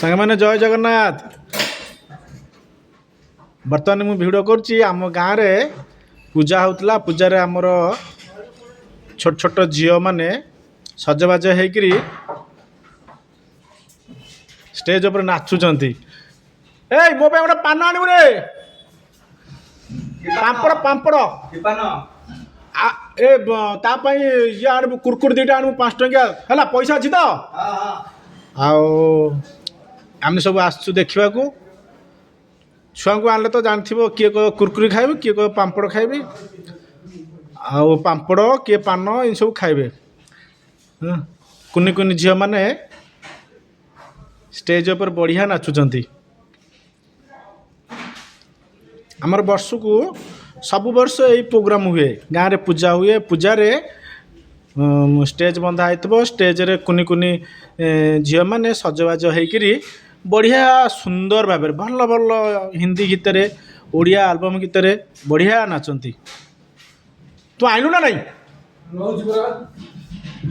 सांग मैंने जय जगन्नाथ। बर्तमान मु भिड करम गाँव में पूजा होता पूजार आमर छोट छोट झील मैंने सजबाज होकरी स्टेज उपर नाचुंट। ए मो पे गोटे पान आणु रे पापड़ पापड़ ए तापाई ये आणु कुरकुर दीटा आणु 5 टंकिया है पैसा अच्छी तो आम सब आसु देखा छुआ को आनले तो जानथिबो किए कह कुरकुरी खाइबे किए कह पापड़ खाइबे आउ पापड़ किए पान इन सब खाइबे। कुनी कुनी झील माने स्टेज पर बढ़िया नाचुंट। आमर वर्ष को सब वर्ष यही प्रोग्राम हुए गाँव रे पूजा हुए पूजा रे स्टेज बंधा होइतबो स्टेज रे कुनी कुनी झील माने सजबाज होकरी बढ़िया सुंदर भाव भल भल हिंदी गीत रे ओडिया आल्बम गीत रे बढ़िया नाचंती। तू आइलु ना नहीं?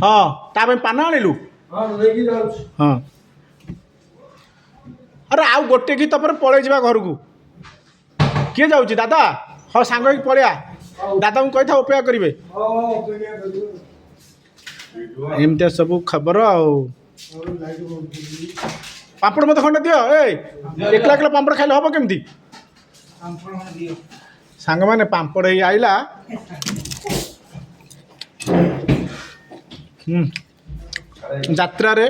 हाँ ता पान आनिलु? हाँ अरे आउ गोटे गीत पर पलि जा घर को किए जाऊँ दादा? हाँ सांग होई पलिया दादा को कही था अपेक्षा करेंगे एमती सब खबर पापड़ मत खंडे दियो। एकला एकला पापड़ खाइले हम केमती? सांग माने पापड़ ही आइला जात्रा रे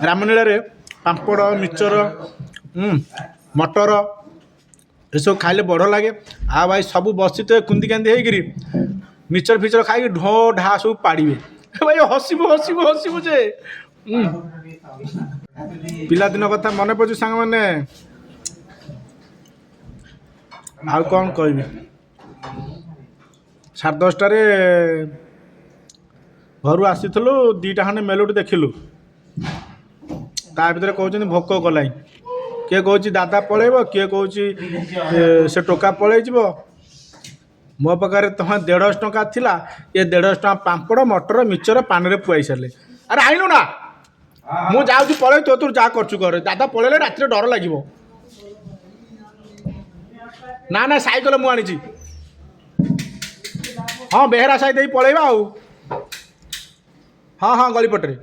रामलीला रे पापड़ मिक्सचर मटर ये सब खाइले बड़ लगे। आ भाई सब बसी तो कुंदी कांदी होकरी मिक्सचर फिक्सचर खाई ढो ढा सब पाड़े भाई हसबू हसबू हसबू जे पिलादिन कथा मन पड़ू सांग मैंने आउ कौन कहबी 10:30 घर आसी दीटा खंडे मेलोडी देखिलु ता भीतर कहते भोक कलाई किए कह दादा पलैब किए कह से टोका पलि मो पाखे तुम 150 टंका थिला ये 150 टंका पापड़ मटर मिक्सचर पान रे पुआई सारे। अरे आइलु ना मु जाऊँ पलि तो तू जा कर दादा पलैले रात डर लगे ना ना साइकेल मुझे हाँ बेहरा साइड पलैबा हाँ हाँ गली पटरे